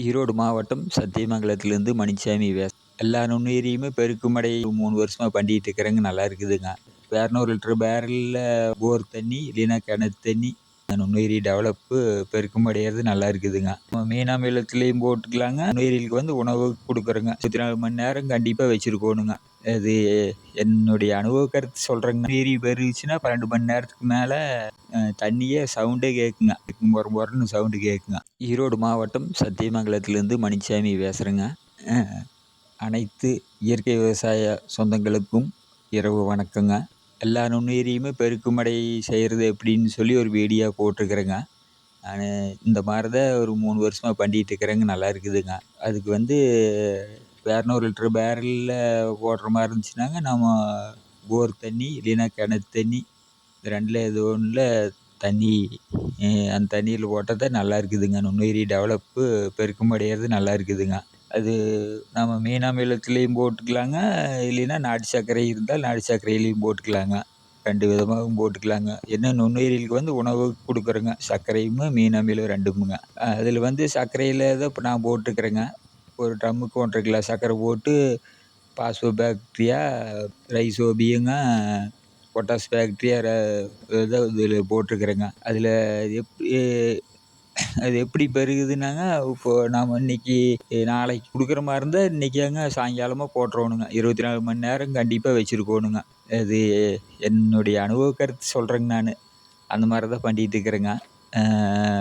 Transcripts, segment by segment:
ஈரோடு மாவட்டம் சத்தியமங்கலத்திலேருந்து மணிச்சாமி எல்லா நுண்ணுயிரியுமே பெருக்குமடை 3 வருஷமா பண்ணிட்டு இருக்கிறேங்க. நல்லா இருக்குதுங்க. 200 லிட்டர் பேரலில் போர் தண்ணி இல்லைன்னா கிணத்து தண்ணி நுண்ணுயிரி டெவலப்பு பெருக்குமடைகிறது நல்லா இருக்குதுங்க. மீன் அமிலத்துலேயும் போட்டுக்கலாங்க. நுண்ணுயிரிகளுக்கு வந்து உணவு கொடுக்குறோங்க. 24 மணி நேரம் கண்டிப்பாக வச்சுருக்கோணுங்க. அது என்னுடைய அனுபவ கருத்து சொல்கிறேங்க. நுண்ணுயிரி பெருகுச்சுன்னா 12 மணி நேரத்துக்கு மேலே தண்ணியே சவுண்டே கேட்குங்க. மொர மொரன்னு சவுண்டு கேட்குங்க. ஈரோடு மாவட்டம் சத்தியமங்கலத்திலேருந்து மணிச்சாமி பேசுகிறேங்க. அனைத்து இயற்கை விவசாய சொந்தங்களுக்கும் இரவு வணக்கங்க. எல்லா நுண்ணுயிரியுமே பெருக்குமடை செய்கிறது எப்படின்னு சொல்லி ஒரு வீடியோ போட்டிருக்கிறேங்க. நான் இந்த மாதிரி தான் ஒரு 3 வருஷமாக பண்ணிகிட்டு இருக்கிறேங்க. நல்லா இருக்குதுங்க. அதுக்கு வந்து 200 லிட்டர் பேரலில் போடுற மாதிரி இருந்துச்சுன்னாங்க, நம்ம போர் தண்ணி இல்லைன்னா கிணத்து தண்ணி இந்த ரெண்டில் ஏதோ ஒன்றில் தண்ணி அந்த தண்ணியில் போட்டால் தான் நல்லா இருக்குதுங்க. நுண்ணுயிரி டெவலப்பு பெருக்குமடைகிறது நல்லா இருக்குதுங்க. அது நம்ம மீன் அமிலத்துலேயும் போட்டுக்கலாங்க. இல்லைன்னா நாட்டு சர்க்கரை இருந்தால் நாட்டு சர்க்கரையிலையும் போட்டுக்கலாங்க. 2 விதமாகவும் போட்டுக்கலாங்க. என்ன நுண்ணுயிரிகளுக்கு வந்து உணவு கொடுக்குறோங்க. சர்க்கரையும் மீன் அமிலம் 2முங்க. அதில் வந்து சர்க்கரையில் தான் இப்போ நான் போட்டுருக்குறேங்க. ஒரு ட்ரம்முக்கு 1½ கிலோ சர்க்கரை போட்டு பாஸ்போபாக்டீரியா ரைசோபியங்க பொட்டாஸ் பாக்டீரியா இதை இதில் போட்டிருக்கிறேங்க. அதில் அது எப்படி பெருகுதுன்னாங்க, இப்போது நாம் நாளைக்கு கொடுக்குற மாதிரி இருந்தால் இன்றைக்கியாங்க சாயங்காலமாக போட்டுறோணுங்க. 24 மணி நேரம் கண்டிப்பாக வச்சுருக்கோணுங்க. அது என்னுடைய அனுபவ கருத்து சொல்கிறேங்க நான். அந்த மாதிரி தான் பண்ணிகிட்டு இருக்கிறேங்க.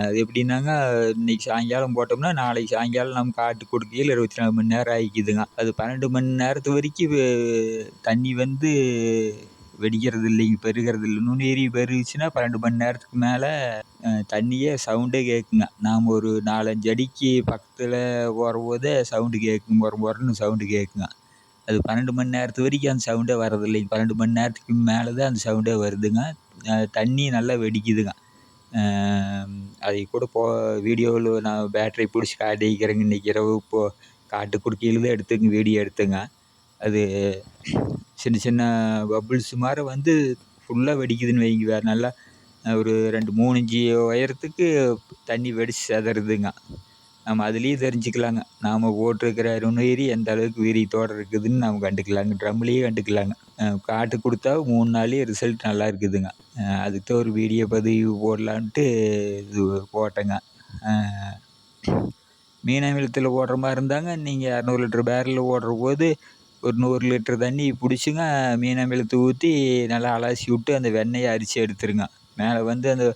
அது எப்படின்னாங்க, இன்றைக்கி சாயங்காலம் போட்டோம்னா நாளைக்கு சாயங்காலம் நம்ம காட்டுக்கு கொடுக்கையில 24 மணி நேரம் ஆகிக்குதுங்க. அது 12 மணி நேரத்து வரைக்கும் தண்ணி வந்து வெடிக்கிறது இல்லைங்க, பெருகிறது இல்லை. நுண்ணுயிரி பெருகுச்சுன்னா 12 மணி நேரத்துக்கு மேலே தண்ணியே சவுண்டே கேட்குங்க. நாம் ஒரு 4-5 அடிக்கு பக்கத்தில் போகிறபோதே சவுண்டு கேட்குங்க. மொர மொரன்னு சவுண்டு கேட்குங்க. அது 12 மணி நேரத்து வரைக்கும் அந்த சவுண்டே வரதில்லைங்க. 12 மணி நேரத்துக்கு மேலே தான் அந்த சவுண்டே வருதுங்க. தண்ணி நல்லா வெடிக்குதுங்க. அதை கூட வீடியோவில் நான் பேட்டரி பிடிச்சி காட்டிக்கிறேங்க. இன்றைக்கி இரவு இப்போது காட்டு குடுக்கையில் தான் வீடியோ எடுத்தேங்க. அது சின்ன சின்ன பப்புள்ஸ் மாதிரி வந்து ஃபுல்லாக வெடிக்குதுன்னு வைங்க. நல்லா ஒரு 2-3 இன்ச்சு உயரத்துக்கு தண்ணி வெடிச்சு சிதறுதுங்க. நம்ம அதுலேயே தெரிஞ்சுக்கலாங்க. நாம் போட்டிருக்கிற நுண்ணுயிரி எந்த அளவுக்கு வீரியத்தோடு இருக்குதுன்னு நாம் கண்டுக்கலாங்க. ட்ரம்லேயே கண்டுக்கலாங்க. காட்டு கொடுத்தா 3 நாள்லேயே ரிசல்ட் நல்லா இருக்குதுங்க. அதுக்கு தான் ஒரு வீடியோ பதிவு போடலான்ட்டு இது போட்டேங்க. மீன் அமிலத்தில் ஓடுற மாதிரி இருந்தாங்க, நீங்கள் 200 லிட்டர் பேரலில் ஓடுற போது ஒரு 100 லிட்டர் தண்ணி பிடிச்சிங்க, மீன் அமிலத்தை ஊற்றி நல்லா அலசி விட்டு அந்த வெண்ணெயை அரிச்சு எடுத்துருங்க. மேலே வந்து அந்த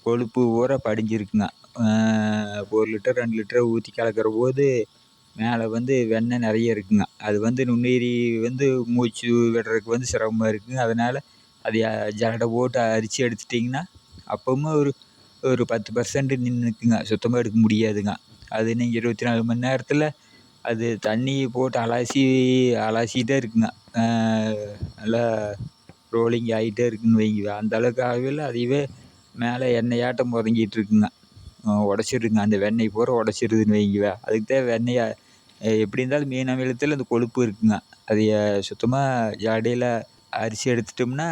கொழுப்பு பூரா படிஞ்சிருக்குங்க. 1 லிட்டர் 2 லிட்டரை ஊற்றி கலக்கிற போது மேலே வந்து வெண்ணெய் நிறைய இருக்குங்க. அது வந்து நுண்ணுயிரி வந்து மூச்சு விடுறதுக்கு வந்து சிரமமாக இருக்குங்க. அதனால் அது ஜலடை போட்டு அரித்து எடுத்துட்டிங்கன்னா அப்பவும் ஒரு 10% நின்றுக்குங்க. சுத்தமாக எடுக்க முடியாதுங்க. அது நீங்கள் 24 மணி நேரத்தில் அது தண்ணியை போட்டு அலசிட்டே இருக்குங்க. நல்லா ரோலிங் ஆகிட்டே இருக்குன்னு வைங்க. அந்த அளவுக்கு ஆகவில்லை, அதுவே மேலே எண்ணெயாட்டம் முதங்கிட்டு இருக்குங்க. உடச்சிருங்க, அந்த வெண்ணெய் பூரா உடச்சிருதுன்னு வைங்க. அதுக்கு தான் வெண்ணெயை எப்படி இருந்தாலும் மீன் அமிலத்தில் அந்த கொழுப்பு இருக்குங்க. அதை சுத்தமாக ஜாடியில் அரிசி எடுத்துட்டோம்னா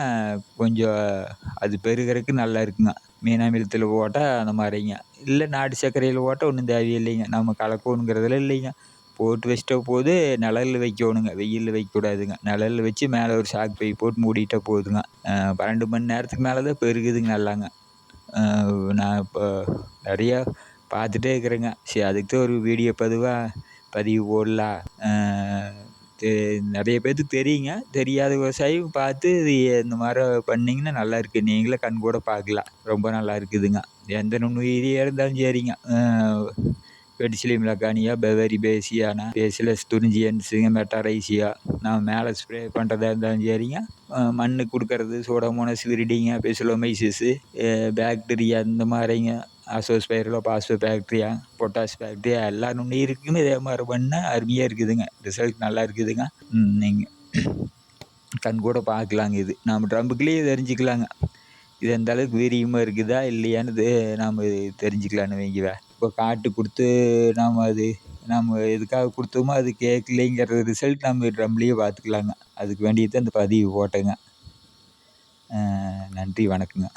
கொஞ்சம் அது பெருகிறதுக்கு நல்லா இருக்குங்க. மீன் அமிலத்தில் போட்டால் அந்த மாதிரிங்க. இல்லை நாட்டு சர்க்கரையில் போட்டால் ஒன்றும் தேவையில்லைங்க. நம்ம கலக்கணுங்கிறதுல இல்லைங்க. போட்டு வச்சிட்டா போது நிழல்ல வைக்கணுங்க. வெயிலில் வைக்கக்கூடாதுங்க. நிழல்ல வச்சு மேலே ஒரு சாக்கு பை போட்டு மூடிட்டா போதுங்க. 12 மணி நேரத்துக்கு மேலே தான் பெருகுதுங்க நல்லாங்க. நான் இப்போ நிறையா பார்த்துட்டே இருக்கிறேங்க. சரி, அதுக்கு தான் ஒரு வீடியோ பதிவு போடலாம். நிறைய பேர்த்துக்கு தெரியுங்க. தெரியாத விவசாயியும் பார்த்து இது இந்த மாதிரி பண்ணிங்கன்னா நல்லாயிருக்கு. நீங்களே கண்கூட பார்க்கலாம். ரொம்ப நல்லா இருக்குதுங்க. எந்த நுண்ணுயிரியாக இருந்தாலும் சரிங்க. வெடிசிலியம் லக்கானியா, பெவரி பேசியானா, பேசிலஸ் துரிஞ்சியன்ஸுங்க, மெட்டாரைசியா, நான் மேலே ஸ்ப்ரே பண்ணுறதா இருந்தாலும் சரிங்க. மண்ணுக்கு கொடுக்கறது சூடோமோனாஸ் விரிடிங்க, பெசிலோமைசிஸு, பாக்டீரியா இந்த மாதிரிங்க, அசோஸ்பைரலோ பாஸ்போபாக்டீரியா, பொட்டாஸ் பாக்டீரியா எல்லா நுண்ணுயிருக்குமே இதே மாதிரி பண்ணால் அருமையாக இருக்குதுங்க. ரிசல்ட் நல்லா இருக்குதுங்க. நீங்கள் கண்கூட பார்க்கலாங்க. இது நம்ம ட்ரம்புக்குள்ளேயே தெரிஞ்சுக்கலாங்க. இது எந்த அளவுக்கு வீரியமாக இருக்குதா இல்லையான்னு நாம் தெரிஞ்சுக்கலான்னு வைங்க. இப்போ காட்டு கொடுத்து நம்ம எதுக்காக கொடுத்தோமோ அது கேட்கலைங்கிற ரிசல்ட் நம்ம ட்ரம்லேயே பார்த்துக்கலாங்க. அதுக்கு வேண்டியது தான் இந்த பதிவு போட்டேங்க. நன்றி, வணக்கங்க.